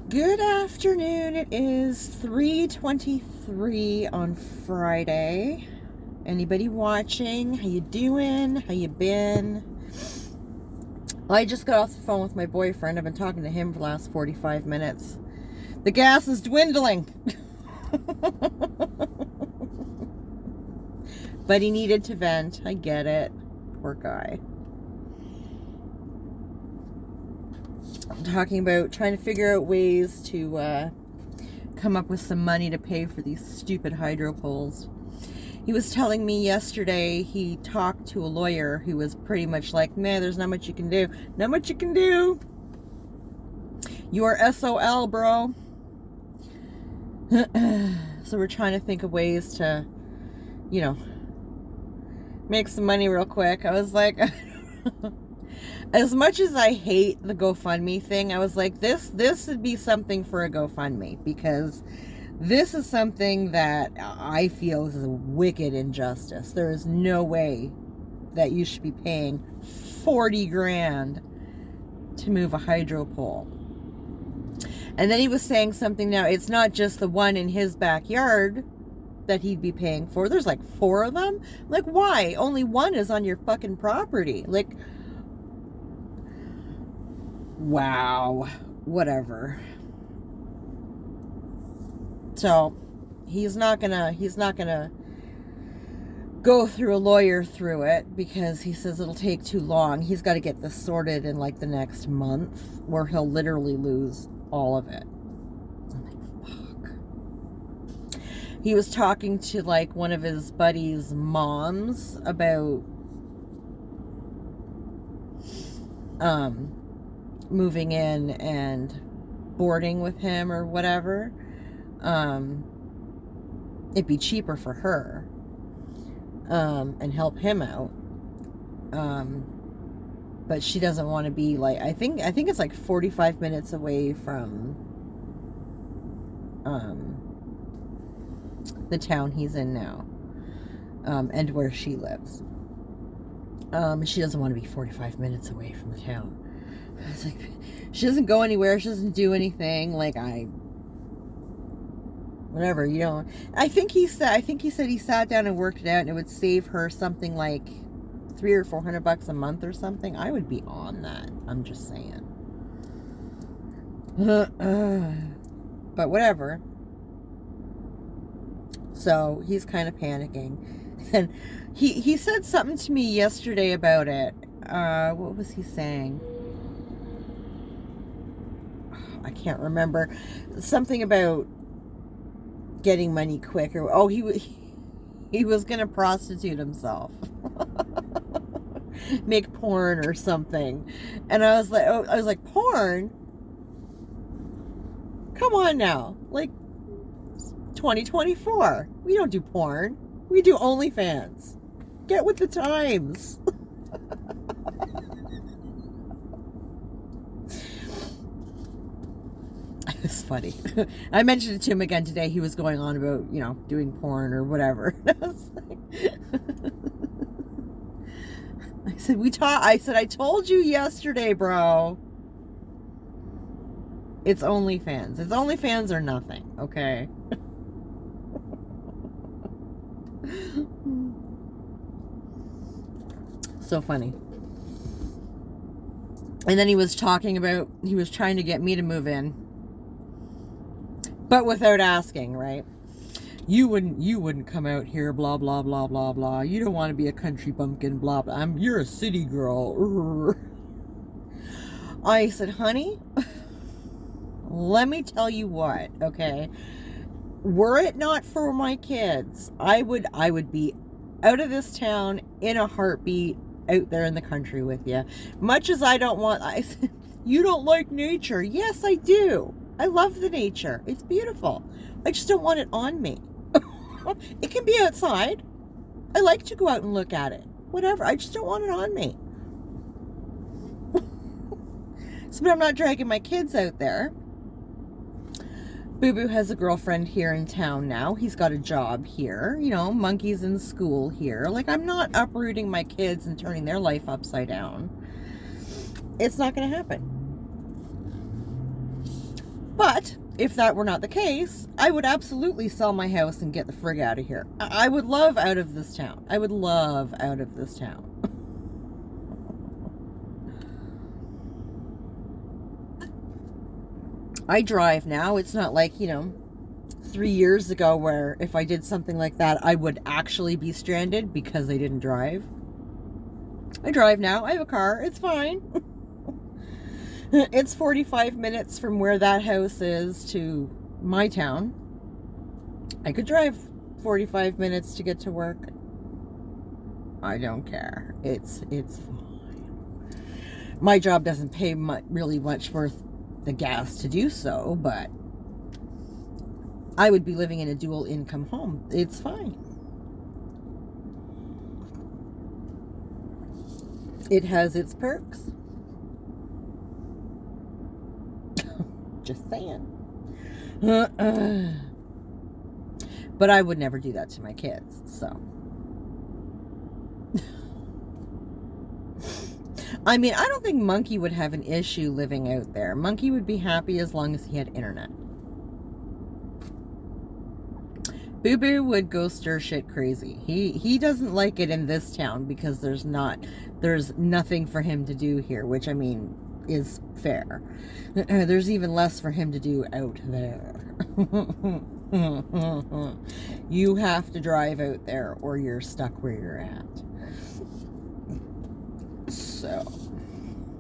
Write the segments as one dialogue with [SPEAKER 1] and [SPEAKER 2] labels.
[SPEAKER 1] Good afternoon. It is 3:23 on Friday. Anybody watching? How you doing? How you been? Well, I just got off the phone with my boyfriend. I've been talking to him for the last 45 minutes. The gas is dwindling. But he needed to vent. I get it. Poor guy. I'm talking about trying to figure out ways to come up with some money to pay for these stupid hydro poles. He was telling me yesterday he talked to a lawyer who was pretty much like, man, there's not much you can do. Not much you can do. You are SOL, bro. So we're trying to think of ways to, make some money real quick. I was like... As much as I hate the GoFundMe thing, I was like, this would be something for a GoFundMe, because this is something that I feel is a wicked injustice. There is no way that you should be paying 40 grand to move a hydro pole. And then he was saying something now, it's not just the one in his backyard that he'd be paying for. There's like 4 of them. Like, why? Only one is on your fucking property. Like, wow, whatever. So he's not gonna go through a lawyer through it, because he says it'll take too long. He's got to get this sorted in like the next month, or he'll literally lose all of it. I'm like, fuck. He was talking to like one of his buddies' moms about moving in and boarding with him or whatever. It'd be cheaper for her, and help him out. But she doesn't want to be like, I think it's like 45 minutes away from the town he's in now, and where she lives. She doesn't want to be 45 minutes away from the town. It's like, she doesn't go anywhere. She doesn't do anything. Like, whatever, I think he said he sat down and worked it out, and it would save her something like $300 or $400 a month or something. I would be on that. I'm just saying. But whatever. So he's kind of panicking, and he said something to me yesterday about it. What was he saying? I can't remember. Something about getting money quicker. Oh, he was gonna prostitute himself. Make porn or something. And I was like, porn? Come on now. Like, 2024. We don't do porn. We do OnlyFans. Get with the times. It's funny. I mentioned it to him again today. He was going on about, doing porn or whatever. I said, I told you yesterday, bro. It's OnlyFans. It's OnlyFans or nothing, okay? So funny. And then he was trying to get me to move in, but without asking, right? You wouldn't come out here, blah, blah, blah, blah, blah. You don't want to be a country bumpkin, blah, blah. You're a city girl. I said, honey, let me tell you what, okay? Were it not for my kids, I would be out of this town in a heartbeat, out there in the country with you. Much as I don't want, you don't like nature. Yes, I do. I love the nature. It's beautiful. I just don't want it on me. It can be outside. I like to go out and look at it. Whatever. I just don't want it on me. So, but I'm not dragging my kids out there. Boo Boo has a girlfriend here in town now. He's got a job here. Monkey's in school here. Like, I'm not uprooting my kids and turning their life upside down. It's not going to happen. But if that were not the case, I would absolutely sell my house and get the frig out of here. I would love out of this town. I would love out of this town. I drive now. It's not like, 3 years ago where if I did something like that, I would actually be stranded because I didn't drive. I drive now. I have a car. It's fine. It's 45 minutes from where that house is to my town. I could drive 45 minutes to get to work. I don't care. It's fine. My job doesn't pay really much worth the gas to do so, but I would be living in a dual income home. It's fine. It has its perks. Just saying. But I would never do that to my kids, so. I mean, I don't think Monkey would have an issue living out there. Monkey would be happy as long as he had internet. Boo Boo would go stir shit crazy. He doesn't like it in this town because there's nothing for him to do here, which, I mean, is fair. There's even less for him to do out there. You have to drive out there or you're stuck where you're at. So,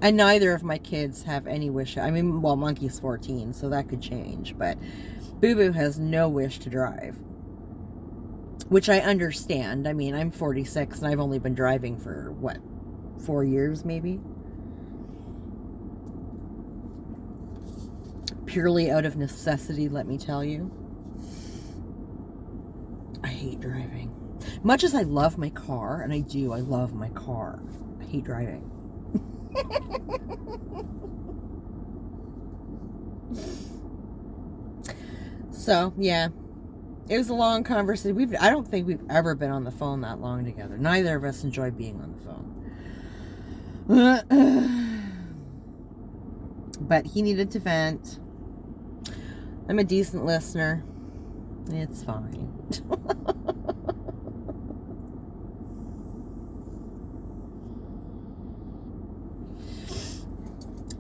[SPEAKER 1] and neither of my kids have any wish. I mean, well, Monkey's 14, so that could change, but Boo Boo has no wish to drive, which I understand. I mean, I'm 46 and I've only been driving for, 4 years maybe? Purely out of necessity, let me tell you. I hate driving. Much as I love my car, and I love my car, I hate driving. So, yeah. It was a long conversation. I don't think we've ever been on the phone that long together. Neither of us enjoy being on the phone. But he needed to vent. I'm a decent listener. It's fine.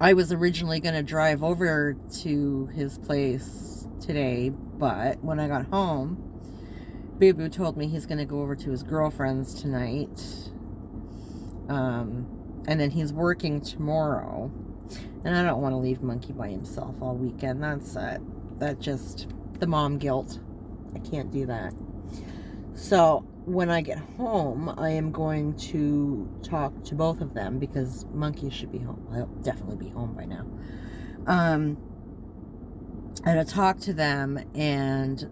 [SPEAKER 1] I was originally going to drive over to his place today, but when I got home, Boo Boo told me he's going to go over to his girlfriend's tonight. And then he's working tomorrow. And I don't want to leave Monkey by himself all weekend. That just, the mom guilt. I can't do that. So when I get home, I am going to talk to both of them because Monkey should be home. I'll definitely be home by now. I'm going to talk to them and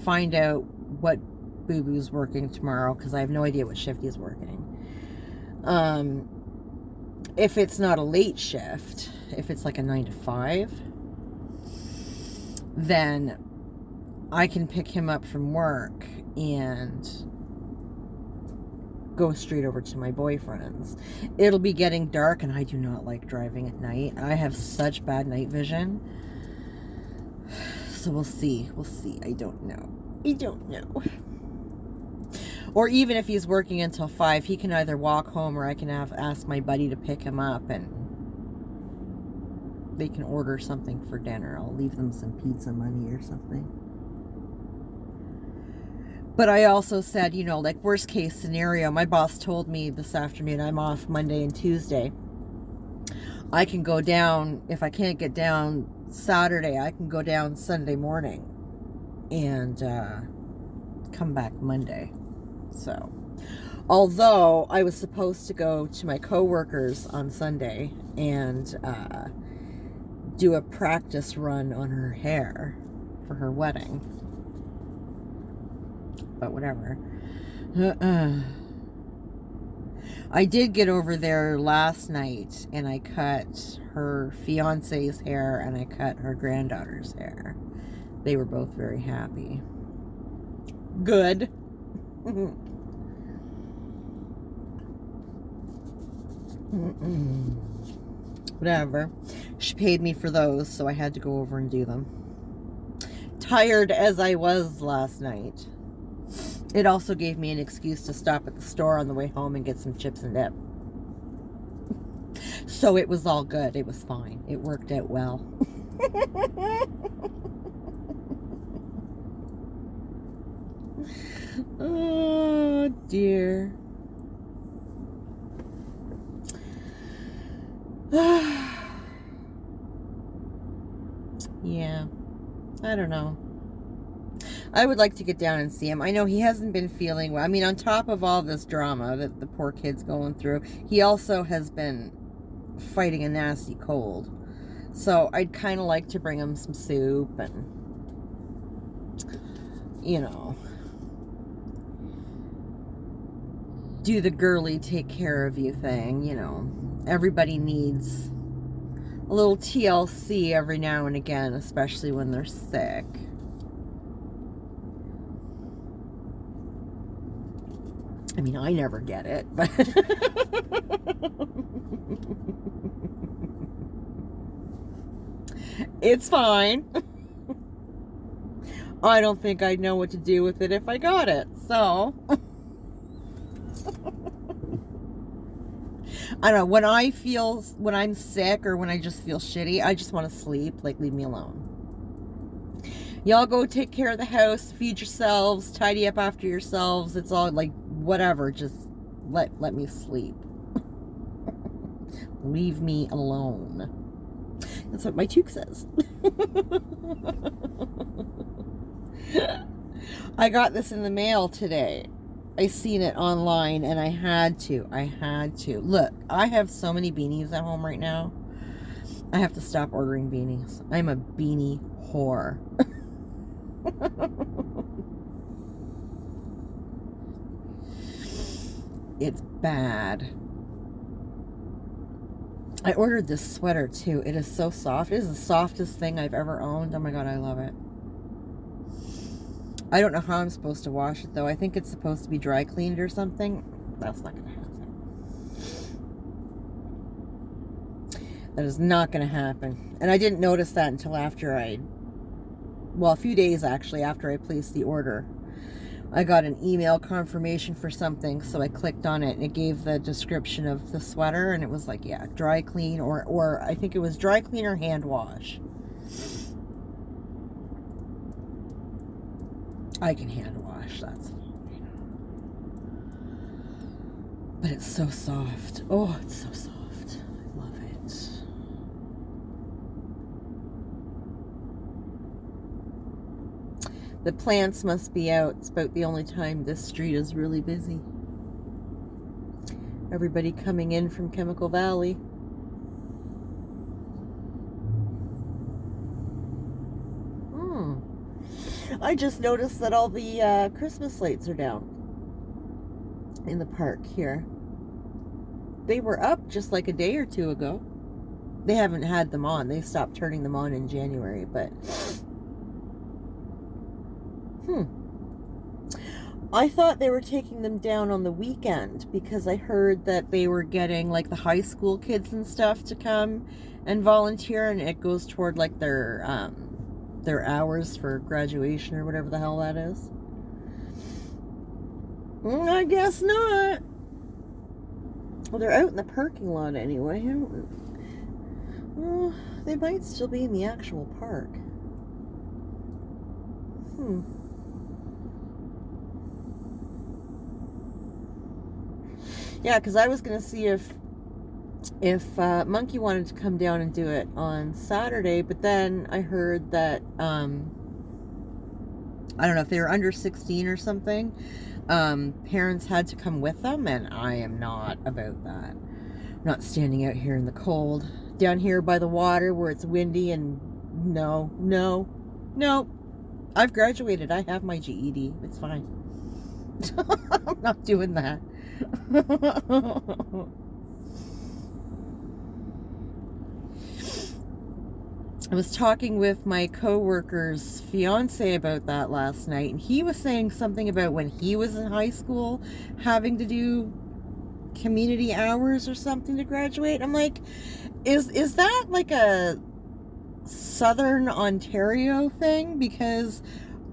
[SPEAKER 1] find out what Boo Boo's working tomorrow because I have no idea what shift he's working. If it's not a late shift, if it's like a 9 to 5, then I can pick him up from work and go straight over to my boyfriend's. It'll be getting dark and I do not like driving at night. I have such bad night vision. So we'll see. I don't know. Or even if he's working until 5, he can either walk home or I can ask my buddy to pick him up and they can order something for dinner. I'll leave them some pizza money or something. But I also said, like worst case scenario, my boss told me this afternoon I'm off Monday and Tuesday. I can go down, if I can't get down Saturday, I can go down Sunday morning and come back Monday. So, although I was supposed to go to my coworkers on Sunday and do a practice run on her hair for her wedding. But whatever. I did get over there last night and I cut her fiance's hair and I cut her granddaughter's hair. They were both very happy. Good. Whatever. She paid me for those, so I had to go over and do them. Tired as I was last night, it also gave me an excuse to stop at the store on the way home and get some chips and dip. So it was all good. It was fine. It worked out well. Oh, dear. Yeah, I don't know. I would like to get down and see him. I know he hasn't been feeling well. I mean, on top of all this drama that the poor kid's going through, he also has been fighting a nasty cold. So I'd kind of like to bring him some soup and, you know, do the girly take care of you thing. You know, everybody needs a little TLC every now and again, especially when they're sick. I mean, I never get it, but it's fine. I don't think I'd know what to do with it if I got it, so I don't know, when I'm sick or when I just feel shitty, I just want to sleep. Like, leave me alone. Y'all go take care of the house, feed yourselves, tidy up after yourselves. It's all like, whatever, just let me sleep. Leave me alone. That's what my toque says. I got this in the mail today. I seen it online and I had to. Look, I have so many beanies at home right now. I have to stop ordering beanies. I'm a beanie whore. It's bad. I ordered this sweater too. It is so soft. It is the softest thing I've ever owned. Oh my god, I love it. I don't know how I'm supposed to wash it though. I think it's supposed to be dry cleaned or something. That's not gonna happen. That is not gonna happen. And I didn't notice that until after a few days actually after I placed the order. I got an email confirmation for something, so I clicked on it and it gave the description of the sweater, and it was like, yeah, dry clean or I think it was dry clean or hand wash. I can hand wash, that's fine. But it's so soft. Oh, it's so soft. I love it. The plants must be out. It's about the only time this street is really busy. Everybody coming in from Chemical Valley. I just noticed that all the Christmas lights are down in the park here. They were up just like a day or two ago. They haven't had them on. They stopped turning them on in January, but I thought they were taking them down on the weekend because I heard that they were getting like the high school kids and stuff to come and volunteer, and it goes toward like their hours for graduation or whatever the hell that is. I guess not. Well, they're out in the parking lot anyway. Well, they might still be in the actual park. Yeah, because I was going to see if Monkey wanted to come down and do it on Saturday, but then I heard that, I don't know if they were under 16 or something, parents had to come with them, and I am not about that. I'm not standing out here in the cold. Down here by the water where it's windy and no. I've graduated. I have my GED. It's fine. I'm not doing that. I was talking with my coworker's fiance about that last night, and he was saying something about when he was in high school having to do community hours or something to graduate. I'm like, Is that like a Southern Ontario thing? Because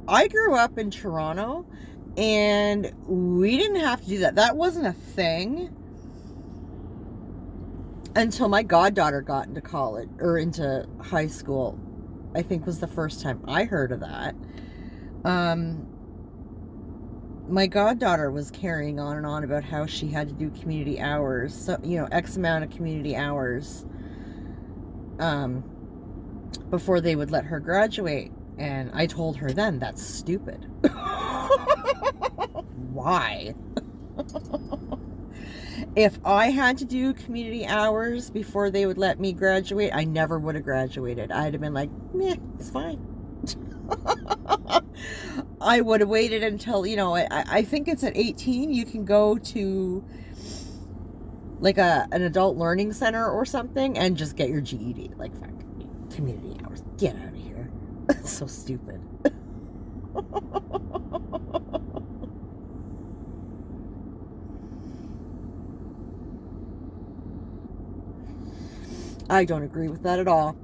[SPEAKER 1] I grew up in Toronto and we didn't have to do that. That wasn't a thing until my goddaughter got into college or into high school. I think was the first time I heard of that. My goddaughter was carrying on and on about how she had to do community hours, so X amount of community hours before they would let her graduate. And I told her then, that's stupid. Why? If I had to do community hours before they would let me graduate, I never would have graduated. I'd have been like, meh, it's fine. I would have waited until, I think it's at 18 you can go to like an adult learning center or something and just get your GED. Like, fuck, community hours. Get out of here. That's so stupid. I don't agree with that at all.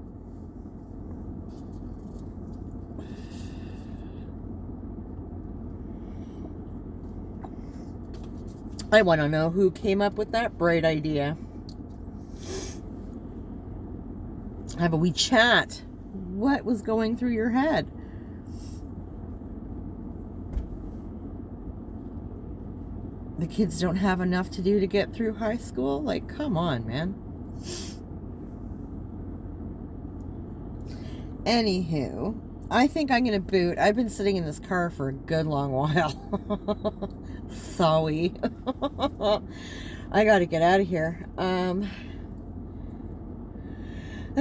[SPEAKER 1] I want to know who came up with that bright idea. Have a wee chat. What was going through your head? The kids don't have enough to do to get through high school? Like, come on, man. Anywho, I think I'm going to boot. I've been sitting in this car for a good long while. Sorry. I got to get out of here. And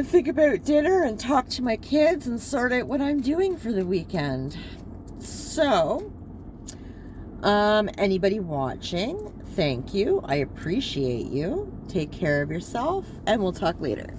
[SPEAKER 1] think about dinner and talk to my kids and sort out what I'm doing for the weekend. So, anybody watching, thank you. I appreciate you. Take care of yourself, and we'll talk later.